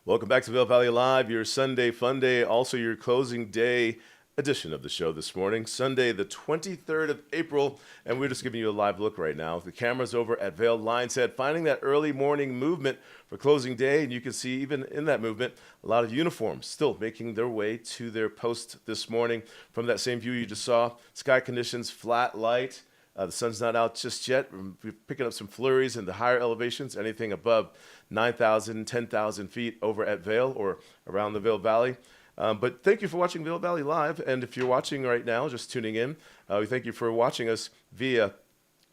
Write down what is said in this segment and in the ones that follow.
Welcome back to Vail Valley Live, your Sunday Fun Day, also your closing day edition of the show this morning, Sunday the 23rd of April, and we're just giving you a live look right now. The camera's over at Vail Lion's Head, finding that early morning movement for closing day, and you can see even in that movement, a lot of uniforms still making their way to their post this morning. From that same view you just saw, sky conditions, flat light. The sun's not out just yet. We're picking up some flurries in the higher elevations, anything above 9,000, 10,000 feet over at Vail or around the Vail Valley. But thank you for watching Vail Valley Live. And if you're watching right now, just tuning in, we thank you for watching us via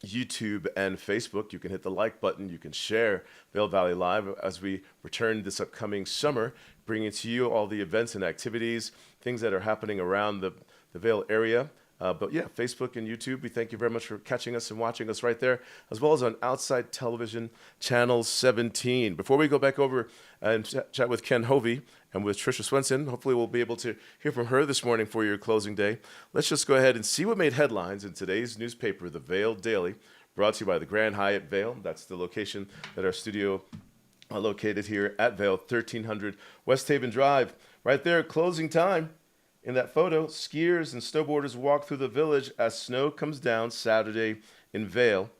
YouTube and Facebook. You can hit the like button. You can share Vail Valley Live as we return this upcoming summer, bringing to you all the events and activities, things that are happening around the Vail area. But yeah, Facebook and YouTube, we thank you very much for catching us and watching us right there, as well as on Outside Television, Channel 17. Before we go back over and chat with Ken Hovey and with Tricia Swenson, hopefully we'll be able to hear from her this morning for your closing day. Let's just go ahead and see what made headlines in today's newspaper, the Vail Daily, brought to you by the Grand Hyatt Vail. That's the location that our studio located here at Vail, 1300 West Haven Drive. Right there, closing time. In that photo, skiers and snowboarders walk through the village as snow comes down Saturday in Vail.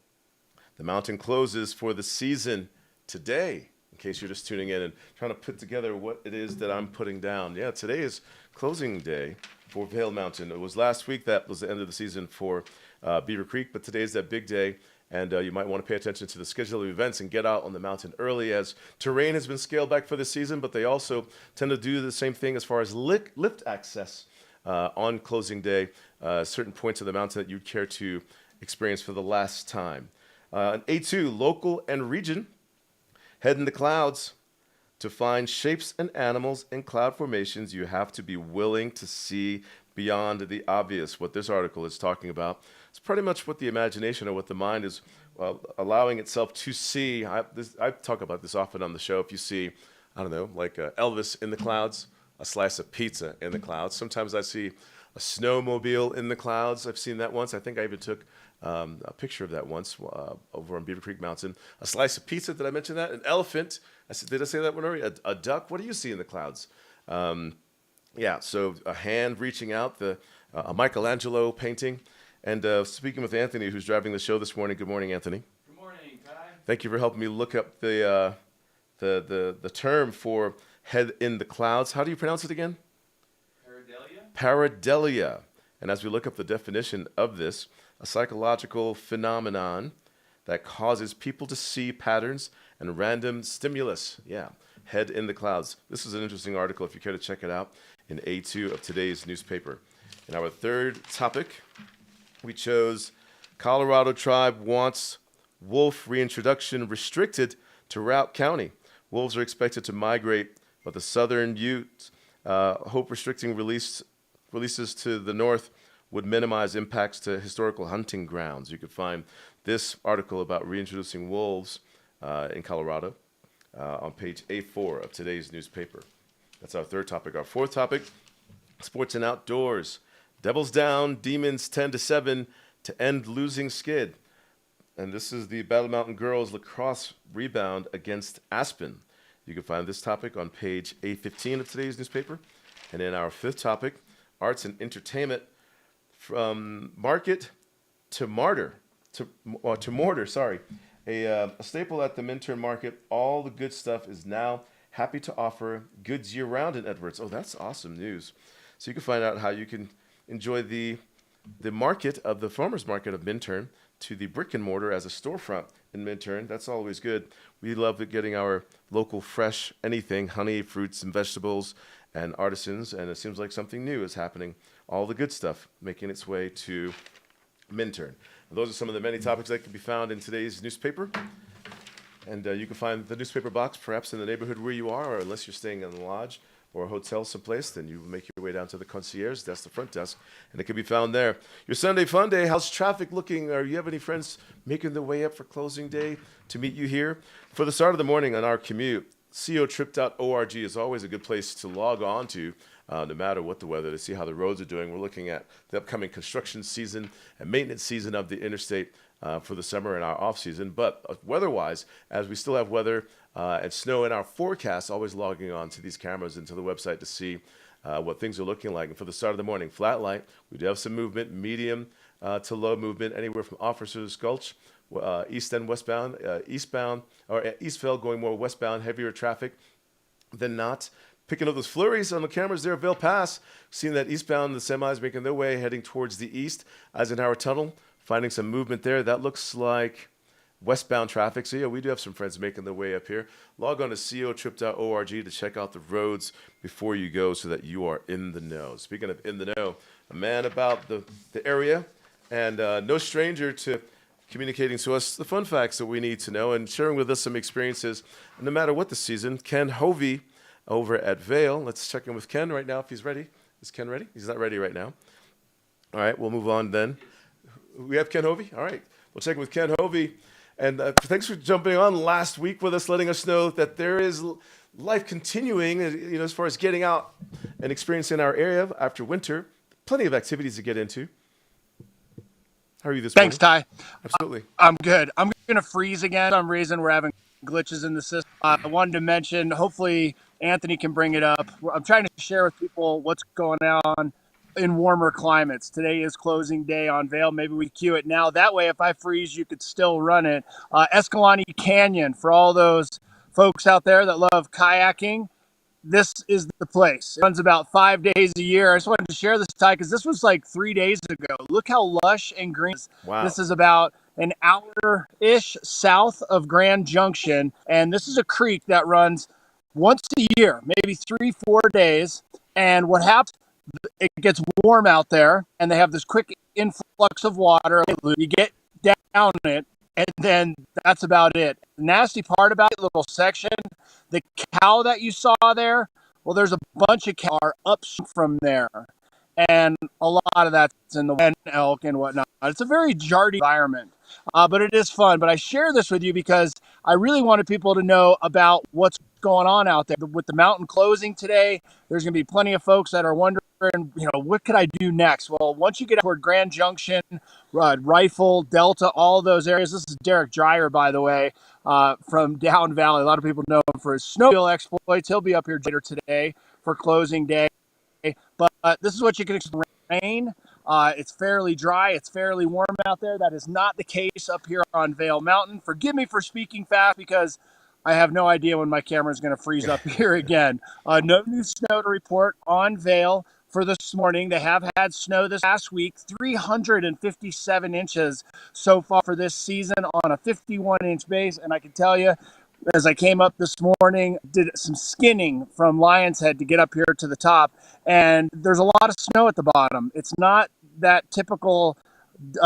The mountain closes for the season today, in case you're just tuning in and trying to put together what it is that I'm putting down. Yeah, today is closing day for Vail Mountain. It was last week that was the end of the season for Beaver Creek, but today is that big day. And you might want to pay attention to the schedule of events and get out on the mountain early, as terrain has been scaled back for the season, but they also tend to do the same thing as far as lift access on closing day, certain points of the mountain that you'd care to experience for the last time. A2, local and region, head in the clouds. To find shapes and animals in cloud formations, you have to be willing to see beyond the obvious. What this article is talking about is pretty much what the imagination or what the mind is allowing itself to see. I talk about this often on the show. If you see, I don't know, like Elvis in the clouds, a slice of pizza in the clouds. Sometimes I see a snowmobile in the clouds. I've seen that once. I think I even took a picture of that once over on Beaver Creek Mountain. A slice of pizza, did I mention that? An elephant. Did I say that one already? A duck. What do you see in the clouds? Yeah, so a hand reaching out, a Michelangelo painting. And speaking with Anthony, who's driving the show this morning. Good morning, Anthony. Good morning, Ty. Thank you for helping me look up the term for head in the clouds. How do you pronounce it again? Pareidolia. Pareidolia. And as we look up the definition of this, a psychological phenomenon that causes people to see patterns and random stimulus. Yeah, head in the clouds. This is an interesting article if you care to check it out in A2 of today's newspaper. In our third topic, we chose Colorado tribe wants wolf reintroduction restricted to Routt County. Wolves are expected to migrate, but the southern Utes hope restricting releases to the north would minimize impacts to historical hunting grounds. You could find this article about reintroducing wolves in Colorado on page A4 of today's newspaper. That's our third topic. Our fourth topic, sports and outdoors. Devils down, Demons 10-7 to end losing skid. And this is the Battle Mountain girls lacrosse rebound against Aspen. You can find this topic on page A15 of today's newspaper. And in our fifth topic, arts and entertainment, from market to mortar, sorry. A staple at the Minturn Market, all the good stuff is now happy to offer goods year-round in Edwards. Oh, that's awesome news. So you can find out how you can enjoy the market of the farmers market of Minturn to the brick and mortar as a storefront in Minturn. That's always good. We love getting our local fresh anything, honey, fruits, and vegetables, and artisans, and it seems like something new is happening. All the good stuff making its way to Minturn. And those are some of the many topics that can be found in today's newspaper. And you can find the newspaper box perhaps in the neighborhood where you are, or unless you're staying in a lodge or a hotel someplace, then you make your way down to the concierge desk, the front desk, and it can be found there. Your Sunday Fun Day, how's traffic looking? Or you have any friends making their way up for closing day to meet you here? For the start of the morning on our commute, cotrip.org is always a good place to log on to, no matter what the weather, to see how the roads are doing. We're looking at the upcoming construction season and maintenance season of the interstate for the summer and our off season. But weather-wise, as we still have weather and snow in our forecast, always logging on to these cameras into the website to see what things are looking like. And for the start of the morning, flat light, we do have some movement, medium to low movement, anywhere from Officers Gulch, east and westbound, eastbound, or Eastville going more westbound, heavier traffic than not. Picking up those flurries on the cameras there, Vail Pass, seeing that eastbound, the semis making their way, heading towards the east, Eisenhower Tunnel, finding some movement there. That looks like westbound traffic. So, yeah, we do have some friends making their way up here. Log on to cotrip.org to check out the roads before you go so that you are in the know. Speaking of in the know, a man about the area and no stranger to communicating to us the fun facts that we need to know and sharing with us some experiences, no matter what the season. Ken Hovey over at Vail. Let's check in with Ken right now if he's ready. Is Ken ready? He's not ready right now. All right, we'll move on then. We have Ken Hovey? All right, we'll check in with Ken Hovey. And thanks for jumping on last week with us, letting us know that there is life continuing, as far as getting out and experiencing our area after winter. Plenty of activities to get into. How are you this morning? Thanks, Ty. Absolutely. I'm good. I'm going to freeze again. For some reason, we're having glitches in the system. I wanted to mention, hopefully Anthony can bring it up. I'm trying to share with people what's going on in warmer climates. Today is closing day on Vail. Maybe we cue it now. That way, if I freeze, you could still run it. Escalante Canyon, for all those folks out there that love kayaking, this is the place. It runs about 5 days a year. I just wanted to share this, Ty, because this was like 3 days ago. Look how lush and green. Wow. This is about an hour-ish south of Grand Junction, and this is a creek that runs once a year, maybe 3-4 days. And what happens, it gets warm out there, and they have this quick influx of water. You get down it, and then that's about it. The nasty part about it, little section, the cow that you saw there, well, there's a bunch of cow up from there. And a lot of that's in the and elk and whatnot. It's a very jardy environment, but it is fun. But I share this with you because I really wanted people to know about what's going on out there. With the mountain closing today, there's going to be plenty of folks that are wondering, what could I do next? Well, once you get toward Grand Junction, Rifle, Delta, all those areas. This is Derek Dreyer, by the way, from Down Valley. A lot of people know him for his snowmobile exploits. He'll be up here later today for closing day. But this is what you can expect. Rain. It's fairly dry. It's fairly warm out there. That is not the case up here on Vail Mountain. Forgive me for speaking fast because I have no idea when my camera is going to freeze up here again. No new snow to report on Vail for this morning. They have had snow this past week, 357 inches so far for this season on a 51-inch base. And I can tell you, as I came up this morning, did some skinning from Lion's Head to get up here to the top, and there's a lot of snow at the bottom. It's not that typical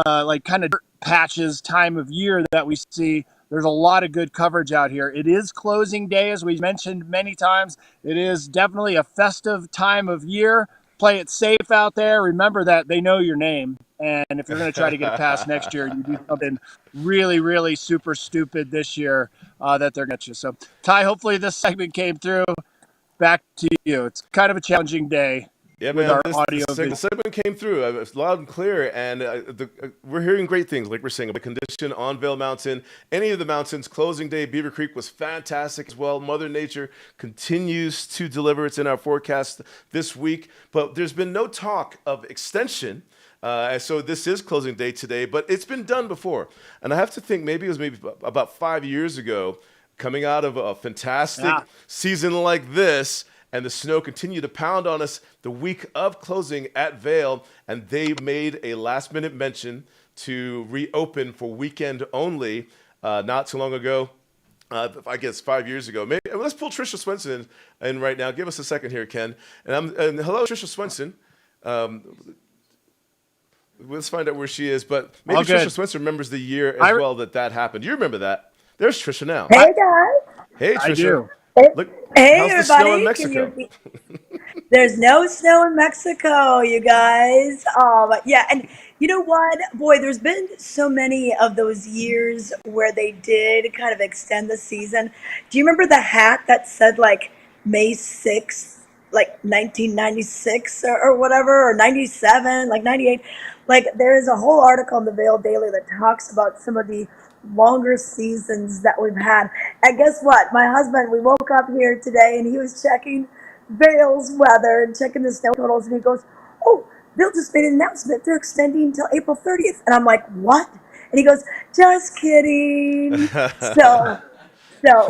kind of dirt patches time of year that we see. There's a lot of good coverage out here. It is closing day, as we mentioned many times. It is definitely a festive time of year. Play it safe out there. Remember that they know your name. And if you're going to try to get it past next year, you do something really, really super stupid this year that they're going to get you. So, Ty, hopefully this segment came through. Back to you. It's kind of a challenging day. Yeah, with man, our the segment came through. It's loud and clear, and we're hearing great things, like we're saying, the condition on Vail Mountain, any of the mountains. Closing day, Beaver Creek was fantastic as well. Mother Nature continues to deliver. It's in our forecast this week, but there's been no talk of extension. So this is closing day today, but it's been done before. And I have to think maybe it was about 5 years ago, coming out of a fantastic season like this, and the snow continued to pound on us the week of closing at Vail, and they made a last-minute mention to reopen for weekend only not too long ago. I guess 5 years ago. Maybe let's pull Trisha Swenson in right now. Give us a second here, Ken. And hello, Trisha Swenson. Let's find out where she is. But maybe Trisha Swenson remembers the year as well that happened. You remember that? There's Trisha now. Hey guys. Hey, Trisha. I do. Look, Hey how's everybody. the snow in Mexico? There's no snow in Mexico, you guys. Yeah, and you know what? Boy, there's been so many of those years where they did kind of extend the season. Do you remember the hat that said like May 6th, like 1996 or whatever, or 97, like 98? Like there's a whole article in the Vail Daily that talks about some of the longer seasons that we've had. And guess what? My husband, we woke up here today and he was checking Vail's weather and checking the snow totals, and he goes, "Oh, Vail just made an announcement. They're extending until April 30th." And I'm like, "What?" And he goes, "Just kidding." So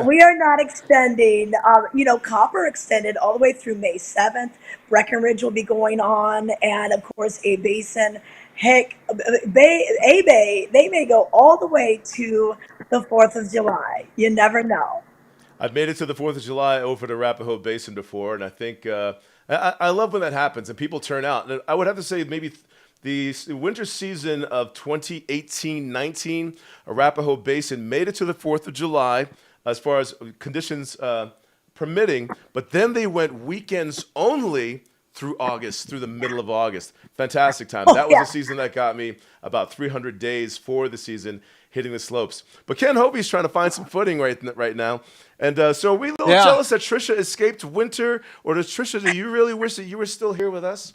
we are not extending. Copper extended all the way through May 7th. Breckenridge will be going on, and of course, A Basin. Heck, Bay, they may go all the way to the 4th of July. You never know. I've made it to the 4th of July over the Arapahoe Basin before, and I think I love when that happens and people turn out. And I would have to say maybe the winter season of 2018-19, Arapahoe Basin made it to the 4th of July as far as conditions permitting, but then they went weekends only through August, through the middle of August. Fantastic time. Oh, That was yeah. a season that got me about 300 days for the season hitting the slopes. But Ken Hovey's trying to find some footing right now. And so are we a little Yeah. jealous that Trisha escaped winter? Or does Trisha, do you really wish that you were still here with us?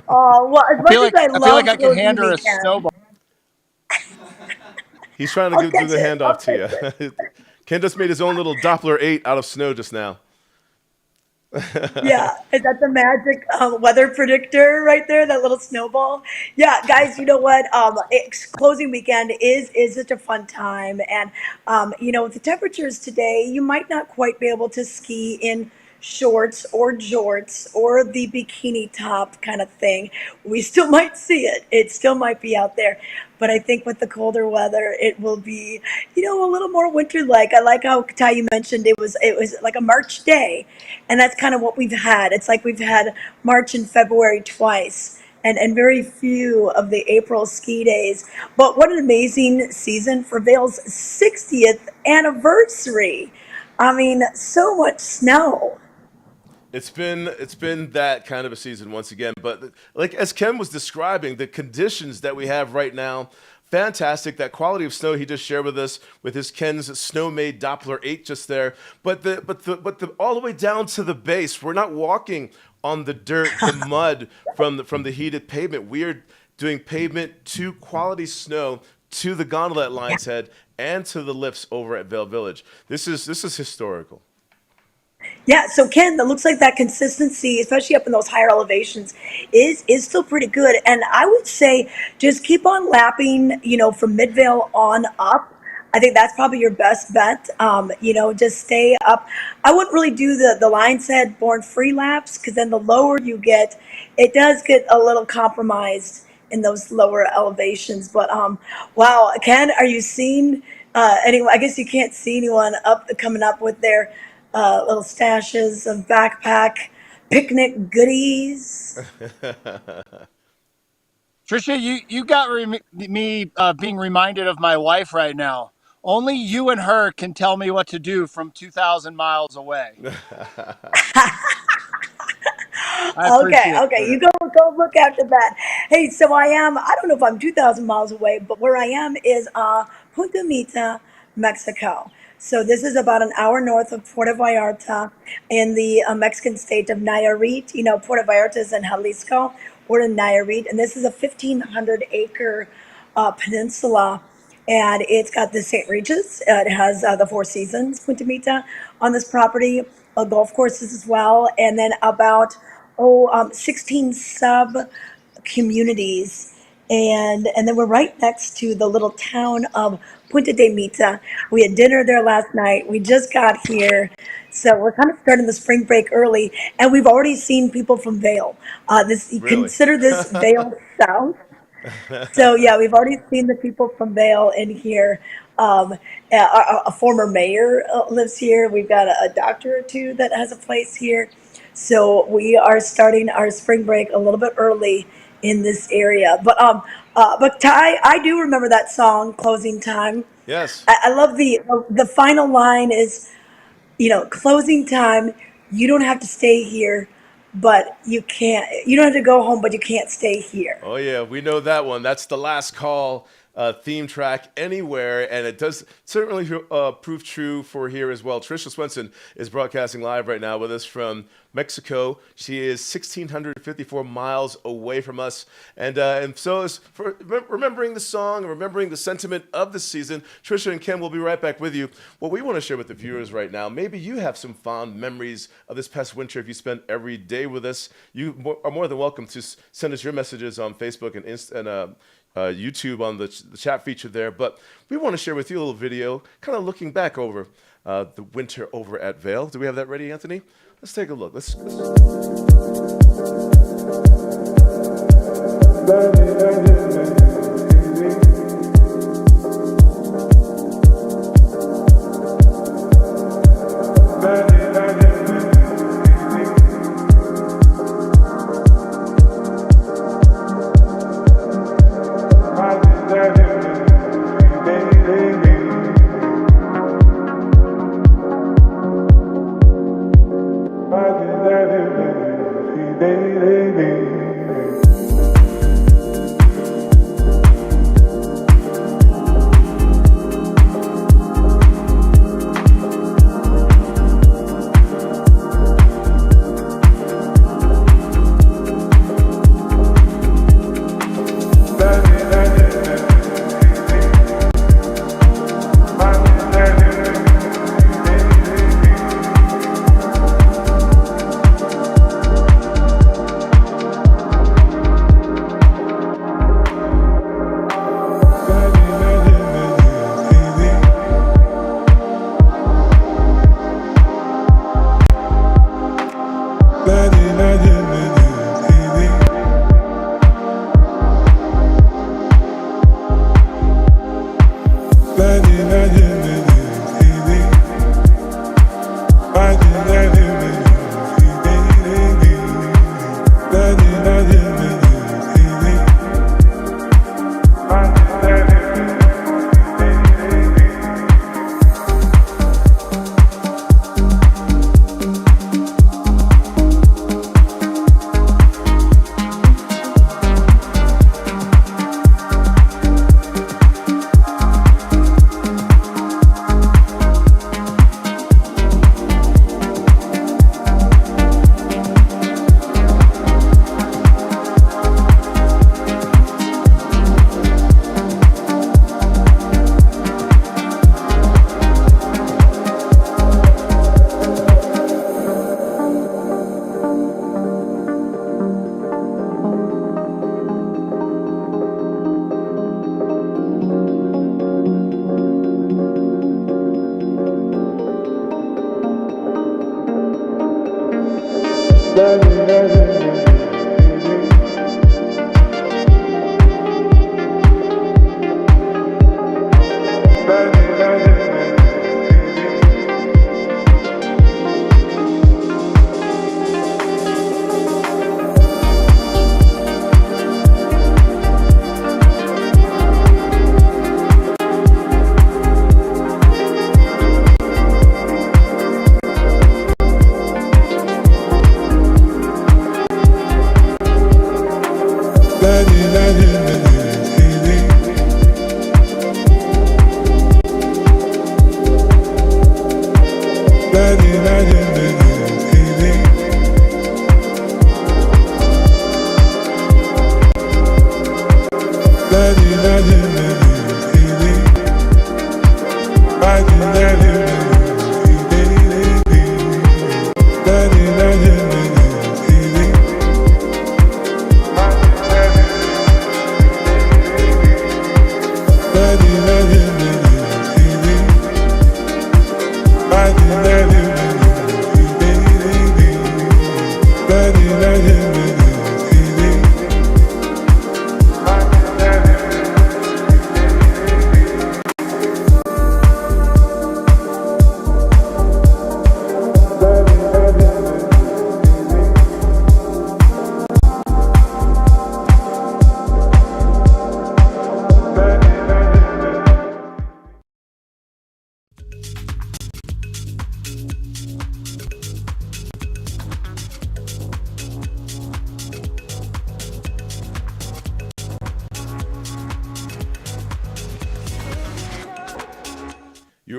Oh, well, as I much feel as like I I feel like love I could closing hand her a weekends, snowball. He's trying to I'll do catch the it. I'll handoff catch it. to you. Ken just made his own little Doppler 8 out of snow just now. Yeah, is that the magic weather predictor right there? That little snowball. Yeah, guys, you know what? Closing weekend is such a fun time, and with the temperatures today, you might not quite be able to ski in shorts or jorts or the bikini top kind of thing. We still might see it. It still might be out there, but I think with the colder weather, it will be, a little more winter-like. I like how Ty you mentioned it was like a March day, and that's kind of what we've had. It's like we've had March and February twice, and very few of the April ski days. But what an amazing season for Vail's 60th anniversary. I mean, so much snow. It's been that kind of a season once again. But like as Ken was describing, the conditions that we have right now, fantastic. That quality of snow he just shared with us with his Ken's snow-made Doppler 8 just there. But the all the way down to the base, we're not walking on the dirt, the mud from the heated pavement. We are doing pavement to quality snow to the gondola at Lion's Head and to the lifts over at Vail Village. This is historical. Yeah, so Ken, that looks like that consistency, especially up in those higher elevations, is still pretty good. And I would say just keep on lapping, from Midvale on up. I think that's probably your best bet. Just stay up. I wouldn't really do the Lion's Head Born Free laps because then the lower you get, it does get a little compromised in those lower elevations. But wow, Ken, are you seeing anyone? I guess you can't see anyone up coming up with their little stashes of backpack picnic goodies. Trisha, you got me being reminded of my wife right now. Only you and her can tell me what to do from 2,000 miles away. I Okay, appreciate okay, that. you go look after that. Hey, so I don't know if I'm 2,000 miles away, but where I am is Punta Mita, Mexico. So this is about an hour north of Puerto Vallarta in the Mexican state of Nayarit. Puerto Vallarta is in Jalisco. We're in Nayarit, and this is a 1,500-acre peninsula, and it's got the St. Regis. It has the Four Seasons, Punta Mita, on this property, golf courses as well, and then about 16 sub communities. And then we're right next to the little town of Punta de Mita. We had dinner there last night. We just got here. So we're kind of starting the spring break early, and we've already seen people from Vail. This Really? consider this Vail South. So yeah, we've already seen the people from Vail in here. A former mayor lives here. We've got a doctor or two that has a place here. So we are starting our spring break a little bit early in this area. But Ty, I do remember that song, "Closing Time." Yes. I love the final line is, closing time. You don't have to stay here, but you can't. You don't have to go home, but you can't stay here. Oh yeah, we know that one. That's the last call theme track anywhere, and it does certainly prove true for here as well. Trisha Swenson is broadcasting live right now with us from Mexico. She is 1,654 miles away from us. And so as for remembering the song, remembering the sentiment of the season, Trisha and Ken will be right back with you. What we want to share with the viewers right now, maybe you have some fond memories of this past winter if you spent every day with us. You are more than welcome to send us your messages on Facebook and YouTube on the chat feature there. But we want to share with you a little video, kind of looking back over the winter over at Vail. Do we have that ready, Anthony? Let's take a look. Let's...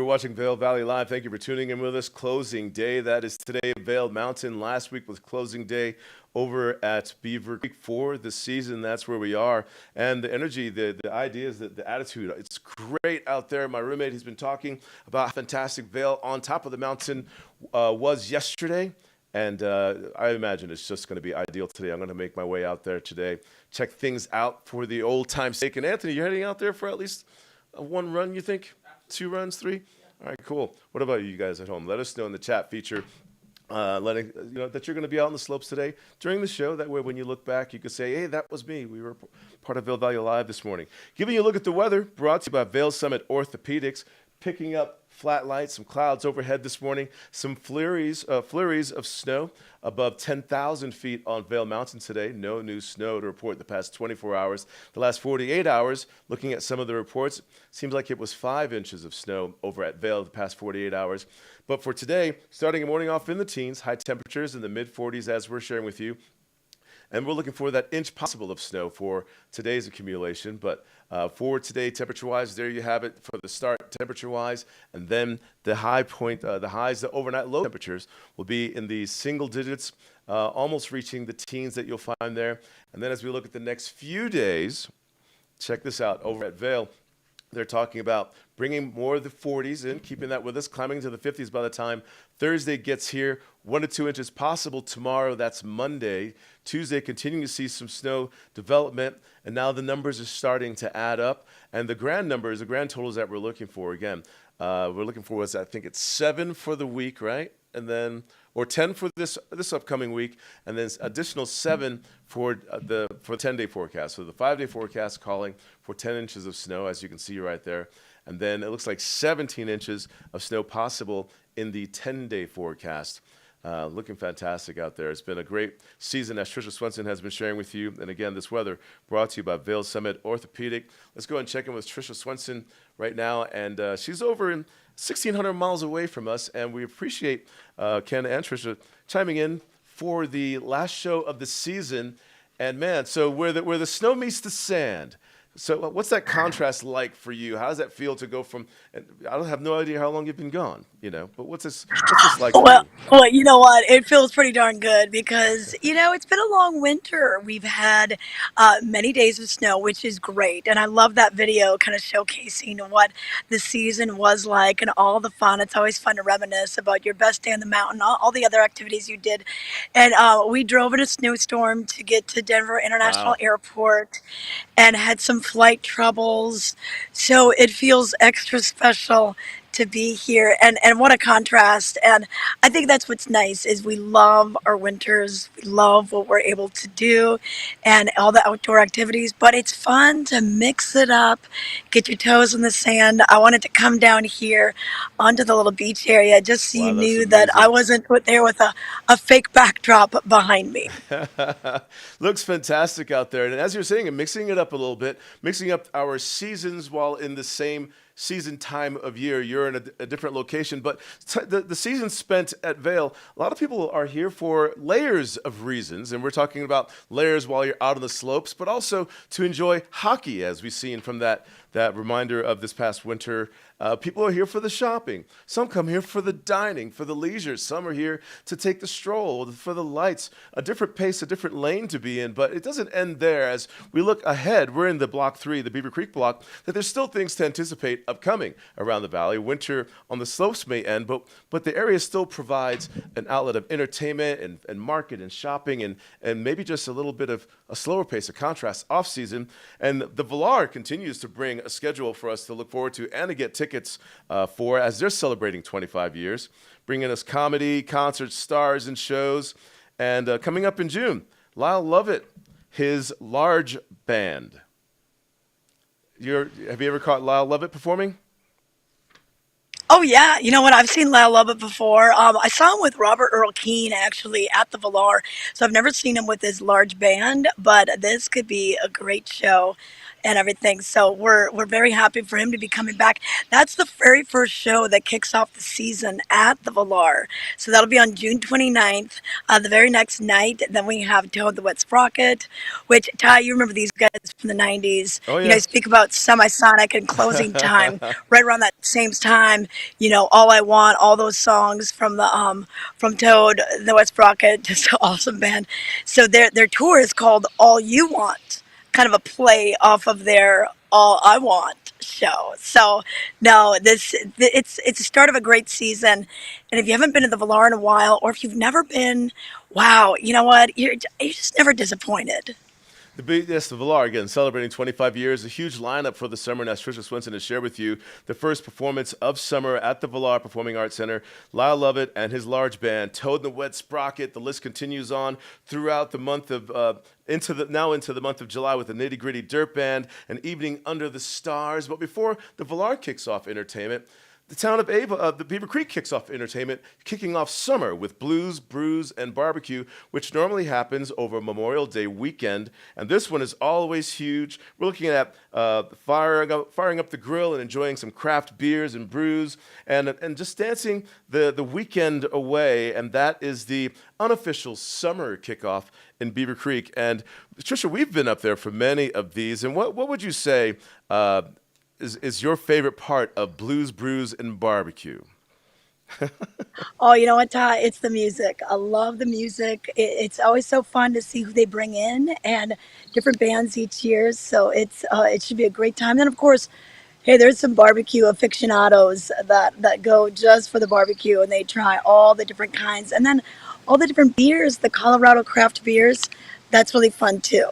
watching Vail Valley Live. Thank you for tuning in with us. Closing day, that is today. Vail Mountain last week was closing day over at Beaver Creek for the season. That's where we are. And the energy, the ideas, the attitude, it's great out there. My roommate has been talking about how fantastic Vail on top of the mountain was yesterday. And I imagine it's just going to be ideal today. I'm going to make my way out there today, check things out for the old time's sake. And Anthony, you're heading out there for at least one run, you think? 2 runs, 3? All right, cool. What about you guys at home? Let us know in the chat feature letting that you're going to be out on the slopes today during the show. That way, when you look back, you can say, hey, that was me. We were part of Vail Valley Live this morning. Giving you a look at the weather, brought to you by Vail Summit Orthopedics, picking up flat lights, some clouds overhead this morning, some flurries of snow above 10,000 feet on Vail Mountain today. No new snow to report the past 24 hours. The last 48 hours, looking at some of the reports, seems like it was 5 inches of snow over at Vail the past 48 hours. But for today, starting the morning off in the teens, high temperatures in the mid-40s as we're sharing with you. And we're looking for that inch possible of snow for today's accumulation. But for today, temperature-wise, there you have it for the start, temperature-wise. And then the high point, the highs, the overnight low temperatures will be in the single digits, almost reaching the teens that you'll find there. And then as we look at the next few days, check this out. Over at Vail, they're talking about bringing more of the 40s in, keeping that with us, climbing to the 50s by the time Thursday gets here. 1 to 2 inches possible tomorrow. That's Monday. Tuesday, continuing to see some snow development. And now the numbers are starting to add up. And the grand numbers, the grand totals that we're looking for, again, we're looking for I think it's 7 for the week, right? And then, or 10 for this upcoming week, and then additional 7 for the 10-day forecast. So the 5-day forecast calling for 10 inches of snow, as you can see right there. And then it looks like 17 inches of snow possible in the 10-day forecast. Looking fantastic out there. It's been a great season, as Tricia Swenson has been sharing with you. And again, this weather brought to you by Vail Summit Orthopedic. Let's go and check in with Tricia Swenson right now. And she's over in 1,600 miles away from us. And we appreciate Ken and Tricia chiming in for the last show of the season. And man, so where the snow meets the sand. So what's that contrast like for you? How does that feel to go from, and I don't have no idea how long you've been gone, but what's this like for Well, you? well, you know what? It feels pretty darn good because, it's been a long winter. We've had many days of snow, which is great. And I love that video kind of showcasing what the season was like and all the fun. It's always fun to reminisce about your best day on the mountain, all the other activities you did. And we drove in a snowstorm to get to Denver International Wow. Airport and had some flight troubles. So it feels extra special to be here, and what a contrast. And I think that's what's nice is we love our winters, we love what we're able to do and all the outdoor activities, but it's fun to mix it up, get your toes in the sand. I wanted to come down here onto the little beach area just so you Wow, that's knew that I amazing. wasn't put there with a fake backdrop behind me. Looks fantastic out there. And as you're saying, mixing it up a little bit, mixing up our seasons while in the same season time of year. You're in a different location, but the season spent at Vail, a lot of people are here for layers of reasons, and we're talking about layers while you're out on the slopes, but also to enjoy hockey, as we've seen from that reminder of this past winter. People are here for the shopping. Some come here for the dining, for the leisure. Some are here to take the stroll, for the lights. A different pace, a different lane to be in, but it doesn't end there. As we look ahead, we're in the Block 3, the Beaver Creek block, that there's still things to anticipate upcoming around the valley. Winter on the slopes may end, but the area still provides an outlet of entertainment and market and shopping and maybe just a little bit of a slower pace, a contrast off-season. And the Villar continues to bring a schedule for us to look forward to and to get tickets for as they're celebrating 25 years, bringing us comedy, concerts, stars, and shows. And coming up in June, Lyle Lovett, his large band. Have you ever caught Lyle Lovett performing? Oh yeah, you know what? I've seen Lyle Lovett before. I saw him with Robert Earl Keen actually at the Villar. So I've never seen him with his large band, but this could be a great show. and everything. So we're very happy for him to be coming back. That's the very first show that kicks off the season at the Valar. So that'll be on June 29th. The very next night, then we have Toad the Wet Sprocket, which, Ty, you remember these guys from the 90s. Oh You know, yeah. I speak about Semisonic and Closing Time. Right around that same time, you know, All I Want, all those songs from Toad the Wet Sprocket, just an awesome band. So their tour is called All You Want, kind of a play off of their All I Want show. So no, it's the start of a great season, and if you haven't been to the Valar in a while, or if you've never been, wow, you know what? You're just never disappointed. Yes, the Valar again celebrating 25 years. A huge lineup for the summer. And as Trisha Swenson has shared with you, the first performance of summer at the Valar Performing Arts Center. Lyle Lovett and his large band, Toad and the Wet Sprocket. The list continues on throughout the month of into the month of July with the Nitty Gritty Dirt Band, an evening under the stars. But before the Valar kicks off entertainment, the town of the Beaver Creek kicks off entertainment, kicking off summer with blues, brews, and barbecue, which normally happens over Memorial Day weekend. And this one is always huge. We're looking at firing up the grill and enjoying some craft beers and brews, and just dancing the weekend away. And that is the unofficial summer kickoff in Beaver Creek. And Trisha, we've been up there for many of these. And what would you say? Is your favorite part of blues, brews, and barbecue? Oh, you know what, Ty? It's the music. I love the music. It's always so fun to see who they bring in and different bands each year. So it should be a great time. Then, of course, hey, there's some barbecue aficionados that go just for the barbecue and they try all the different kinds. And then all the different beers, the Colorado craft beers. That's really fun too.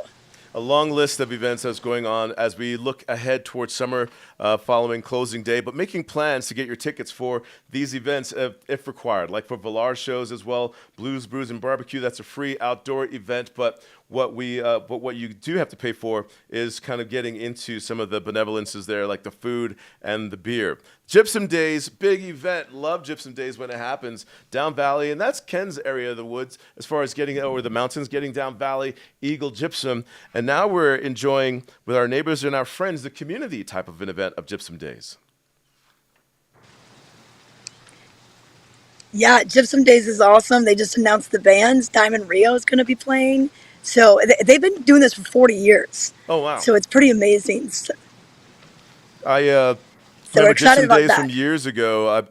A long list of events that's going on as we look ahead towards summer following closing day, but making plans to get your tickets for these events if required, like for Valar shows as well, Blues, Brews, and Barbecue. That's a free outdoor event, but what you do have to pay for is kind of getting into some of the benevolences there, like the food and the beer. Gypsum Days, big event. Love Gypsum Days when it happens down valley, and that's Ken's area of the woods as far as getting over the mountains, getting down valley, Eagle Gypsum, and now we're enjoying with our neighbors and our friends the community type of an event of Gypsum Days. Yeah, Gypsum Days is awesome. They just announced the bands. Diamond Rio is going to be playing. So they've been doing this for 40 years. Oh wow! So it's pretty amazing. So I we're remember excited Gypsum about Days from that. years ago.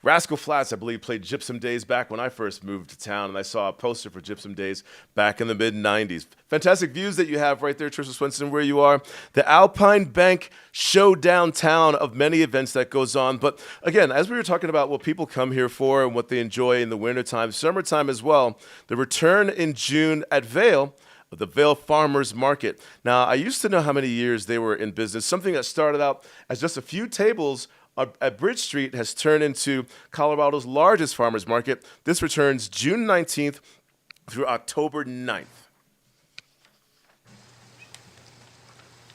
Rascal Flatts, I believe, played Gypsum Days back when I first moved to town, and I saw a poster for Gypsum Days back in the mid-'90s. Fantastic views that you have right there, Trisha Swenson, where you are. The Alpine Bank show downtown of many events that goes on. But again, as we were talking about what people come here for and what they enjoy in the wintertime, summertime as well, the return in June at Vail, the Vail Farmers Market. Now, I used to know how many years they were in business. Something that started out as just a few tables at Bridge Street has turned into Colorado's largest farmers market. This returns June 19th through October 9th.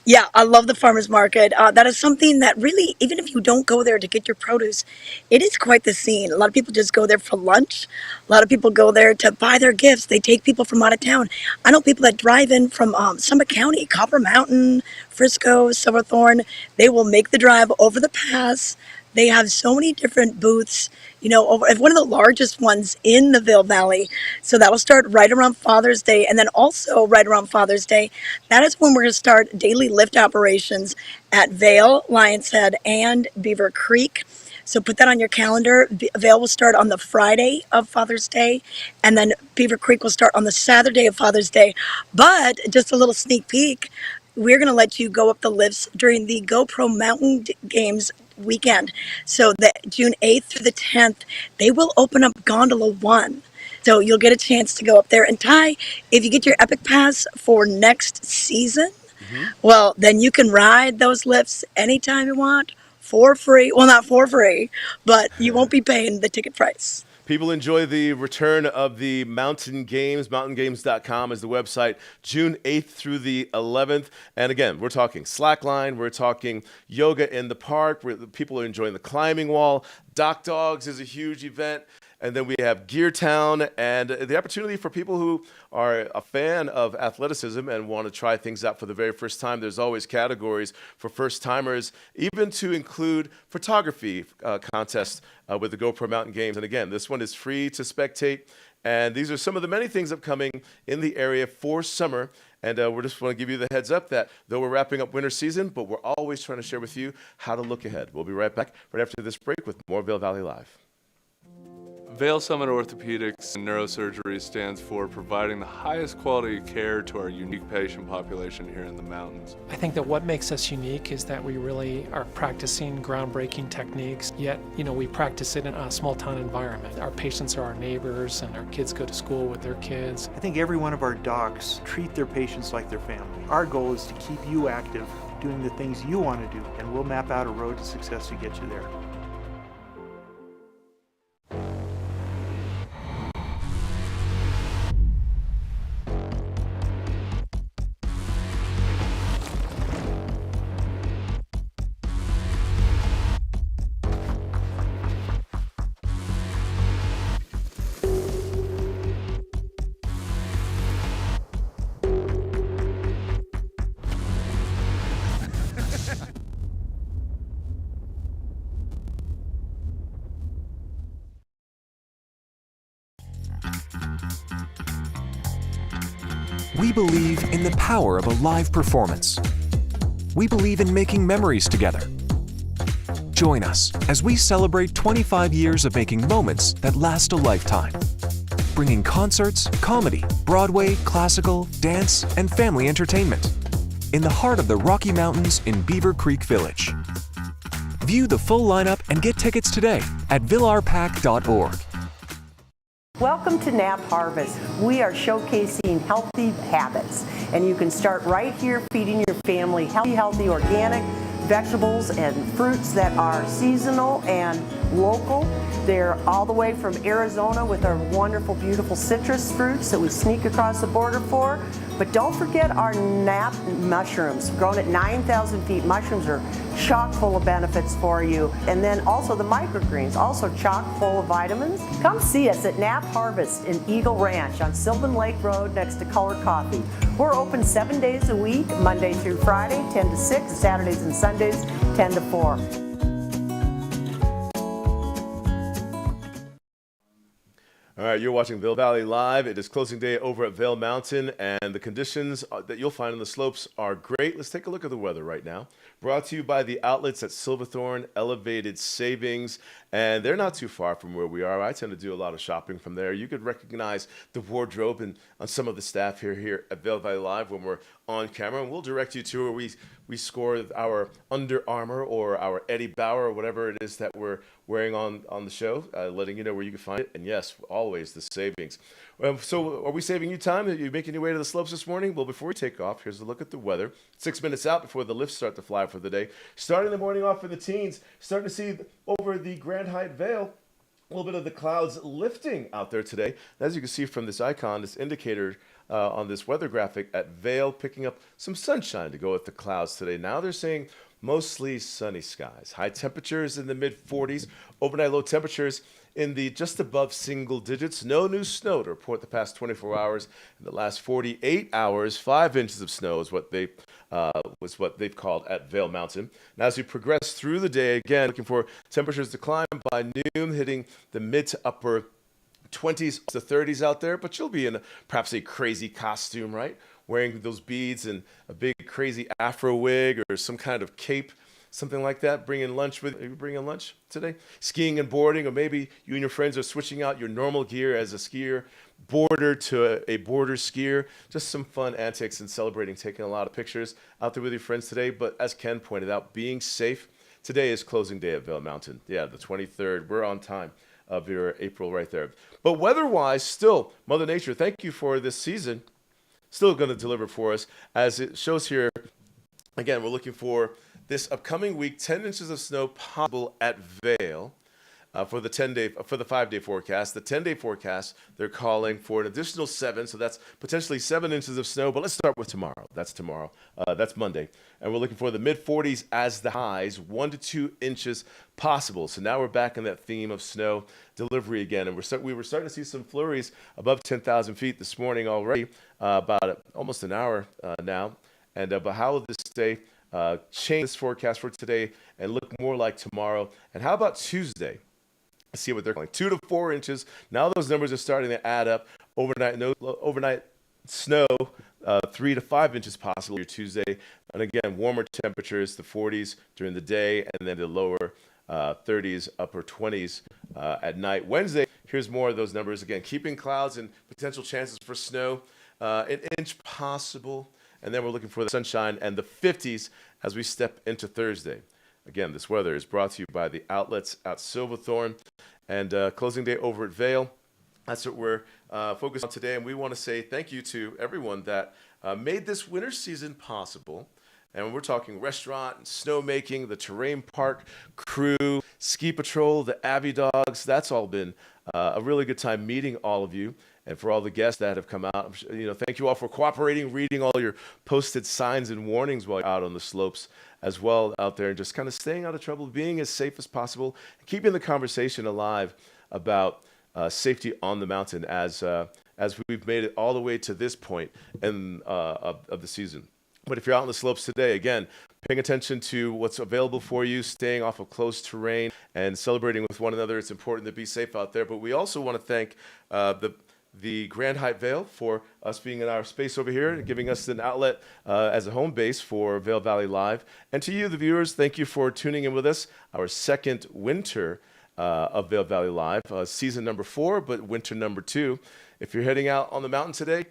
Yeah, I love the farmers market. That is something that really, even if you don't go there to get your produce, it is quite the scene. A lot of people just go there for lunch. A lot of people go there to buy their gifts. They take people from out of town. I know people that drive in from Summit County, Copper Mountain, Frisco, Silverthorne. They will make the drive over the pass. They have so many different booths, you know, over one of the largest ones in the Vail Valley. So that will start right around Father's Day. And then also right around Father's Day, that is when we're going to start daily lift operations at Vail, Lions Head, and Beaver Creek. So put that on your calendar. Vail will start on the Friday of Father's Day, and then Beaver Creek will start on the Saturday of Father's Day. But just a little sneak peek, we're going to let you go up the lifts during the GoPro Mountain Games weekend. So the June 8th through the 10th, they will open up Gondola 1. So you'll get a chance to go up there. And Ty, if you get your Epic Pass for next season, well, then you can ride those lifts anytime you want for free. Well, not for free, but you won't be paying the ticket price. People enjoy the return of the Mountain Games. MountainGames.com is the website, June 8th through the 11th. And again, we're talking slackline, we're talking yoga in the park, where people are enjoying the climbing wall. Doc Dogs is a huge event. And then we have Gear Town, and the opportunity for people who are a fan of athleticism and want to try things out for the very first time. There's always categories for first timers, even to include photography contests with the GoPro Mountain Games. And again, this one is free to spectate. And these are some of the many things upcoming in the area for summer. And we just want to give you the heads up that though we're wrapping up winter season, but we're always trying to share with you how to look ahead. We'll be right back right after this break with more Vail Valley Live. Vail Summit Orthopedics and Neurosurgery stands for providing the highest quality care to our unique patient population here in the mountains. I think that what makes us unique is that we really are practicing groundbreaking techniques, yet, we practice it in a small town environment. Our patients are our neighbors and our kids go to school with their kids. I think every one of our docs treat their patients like their family. Our goal is to keep you active, doing the things you want to do, and we'll map out a road to success to get you there. We believe in the power of a live performance. We believe in making memories together. Join us as we celebrate 25 years of making moments that last a lifetime. Bringing concerts, comedy, Broadway, classical, dance, and family entertainment in the heart of the Rocky Mountains in Beaver Creek Village. View the full lineup and get tickets today at villarpack.org. Welcome to Nap Harvest. We are showcasing healthy habits, and you can start right here feeding your family healthy organic vegetables and fruits that are seasonal and local. They're all the way from Arizona with our wonderful, beautiful citrus fruits that we sneak across the border for. But don't forget our nap mushrooms, grown at 9,000 feet. Mushrooms are chock full of benefits for you. And then also the microgreens, also chock full of vitamins. Come see us at Nap Harvest in Eagle Ranch on Sylvan Lake Road next to Color Coffee. We're open 7 days a week, Monday through Friday, 10 to 6, Saturdays and Sundays, 10 to 4. All right, you're watching Vail Valley Live. It is closing day over at Vail Mountain, and the conditions that you'll find on the slopes are great. Let's take a look at the weather right now. Brought to you by the outlets at Silverthorne Elevated Savings, and they're not too far from where we are. I tend to do a lot of shopping from there. You could recognize the wardrobe and on some of the staff here at Vail Valley Live when we're on camera, and we'll direct you to where we score our Under Armour or our Eddie Bauer or whatever it is that we're wearing on the show, letting you know where you can find it. And yes, always the savings. So are we saving you time? Are you making your way to the slopes this morning? Well, before we take off, here's a look at the weather. 6 minutes out before the lifts start to fly for the day. Starting the morning off for the teens, starting to see over the Grand Hyatt Vail, a little bit of the clouds lifting out there today. As you can see from this icon, this indicator on this weather graphic at Vail, picking up some sunshine to go with the clouds today. Now they're saying mostly sunny skies. High temperatures in the mid-40s. Overnight low temperatures in the just above single digits. No new snow to report the past 24 hours. In the last 48 hours, 5 inches of snow is what they've called at Vail Mountain. Now, as we progress through the day, again, looking for temperatures to climb by noon, hitting the mid to upper 20s to 30s out there, but you'll be in perhaps a crazy costume, right? Wearing those beads and a big crazy afro wig or some kind of cape, something like that. Bringing lunch with you. Bringing lunch today? Skiing and boarding, or maybe you and your friends are switching out your normal gear as a skier boarder to a border skier. Just some fun antics and celebrating, taking a lot of pictures out there with your friends today. But as Ken pointed out, being safe. Today is closing day at Vail Mountain. Yeah, the 23rd. We're on time of your April right there. But weather-wise, still, Mother Nature, thank you for this season. Still going to deliver for us. As it shows here, again, we're looking for this upcoming week, 10 inches of snow possible at Vail. for the 5-day forecast. The 10-day forecast, they're calling for an additional 7, so that's potentially 7 inches of snow. But let's start with tomorrow. That's tomorrow. That's Monday, and we're looking for the mid-40s as the highs, 1 to 2 inches possible. So now we're back in that theme of snow delivery again, and we were starting to see some flurries above 10,000 feet this morning already, about almost an hour now. And but how will this stay? Change this forecast for today and look more like tomorrow. And how about Tuesday? Let's see what they're calling 2 to 4 inches. Now those numbers are starting to add up. Overnight snow, 3 to 5 inches possible here Tuesday. And again, warmer temperatures, the 40s during the day, and then the lower 30s, upper 20s at night. Wednesday, here's more of those numbers. Again, keeping clouds and potential chances for snow, an inch possible. And then we're looking for the sunshine and the 50s as we step into Thursday. Again, this weather is brought to you by the outlets at Silverthorne and closing day over at Vail. That's what we're focused on today. And we want to say thank you to everyone that made this winter season possible. And we're talking restaurant and snowmaking, the terrain park crew, ski patrol, the Avi dogs. That's all been a really good time meeting all of you. And for all the guests that have come out, thank you all for cooperating, reading all your posted signs and warnings while you're out on the slopes as well out there, and just kind of staying out of trouble, being as safe as possible, and keeping the conversation alive about safety on the mountain as we've made it all the way to this point of the season. But if you're out on the slopes today, again, paying attention to what's available for you, staying off of closed terrain, and celebrating with one another. It's important to be safe out there. But we also want to thank the Grand Hyatt Vail for us being in our space over here and giving us an outlet as a home base for Vail Valley Live. And to you, the viewers, thank you for tuning in with us. Our second winter of Vail Valley Live, season number 4, but winter number 2. If you're heading out on the mountain today,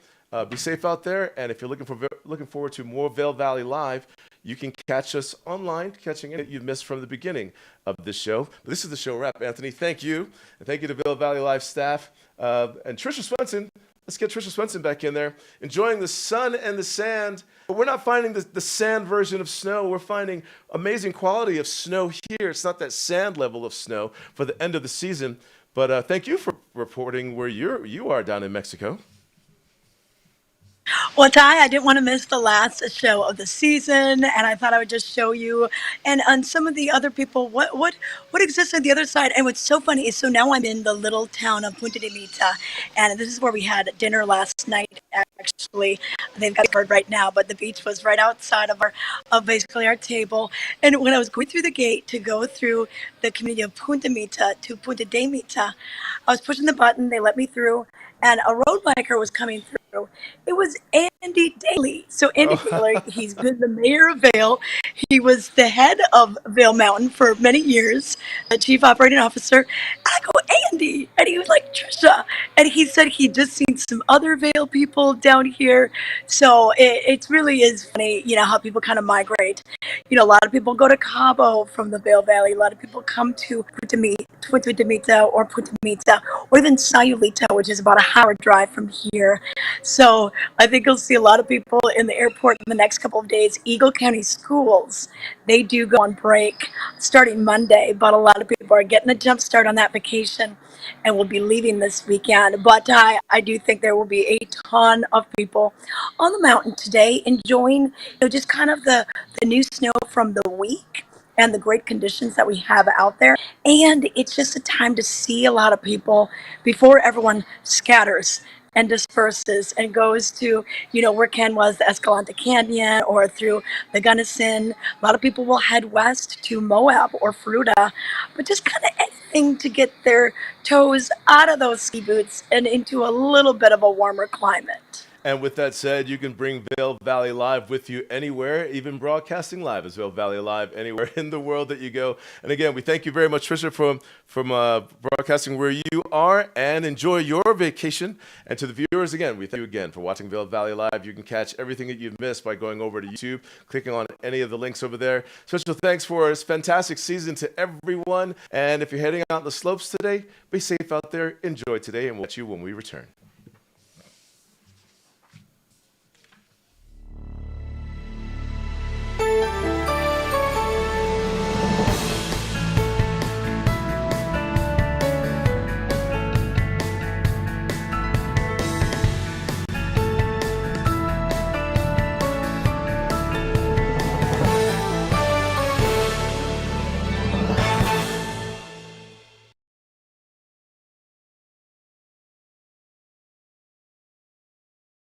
be safe out there. And if you're looking forward to more Vail Valley Live, you can catch us online, catching it you've missed from the beginning of this show. But this is the show wrap. Anthony, thank you. And thank you to Vail Valley Live staff. And Trisha Swenson, let's get Trisha Swenson back in there, enjoying the sun and the sand. But we're not finding the sand version of snow. We're finding amazing quality of snow here. It's not that sand level of snow for the end of the season. But thank you for reporting where you are down in Mexico. Well, Ty, I didn't want to miss the last show of the season, and I thought I would just show you and on some of the other people what exists on the other side. And what's so funny is, so now I'm in the little town of Punta de Mita, and this is where we had dinner last night. Actually, they've got it covered right now, but the beach was right outside of basically our table. And when I was going through the gate to go through the community of Punta Mita to Punta de Mita, I was pushing the button. They let me through, and a road biker was coming through. It was Andy Daly. So Andy Daly, he's been the mayor of Vail. He was the head of Vail Mountain for many years, a chief operating officer. And I go, Andy, and he was like, Trisha, and he said he'd just seen some other Vail people down here. So it really is funny, how people kind of migrate. A lot of people go to Cabo from the Vail Valley. A lot of people come to Punta de Mita or Punta Mita, or even Sayulita, which is about a hour drive from here. So I think you'll see a lot of people in the airport in the next couple of days. Eagle County schools, they do go on break starting Monday, but a lot of people are getting a jump start on that vacation and will be leaving this weekend. But I do think there will be a ton of people on the mountain today enjoying just kind of the new snow from the week and the great conditions that we have out there. And it's just a time to see a lot of people before everyone scatters and disperses and goes to, where Ken was, the Escalante Canyon, or through the Gunnison. A lot of people will head west to Moab or Fruta, but just kind of anything to get their toes out of those ski boots and into a little bit of a warmer climate. And with that said, you can bring Vail Valley Live with you anywhere, even broadcasting live as Vail Valley Live anywhere in the world that you go. And again, we thank you very much, Trisha, from broadcasting where you are, and enjoy your vacation. And to the viewers, again, we thank you again for watching Vail Valley Live. You can catch everything that you've missed by going over to YouTube, clicking on any of the links over there. Special thanks for this fantastic season to everyone. And if you're heading out the slopes today, be safe out there, enjoy today, and we'll catch you when we return.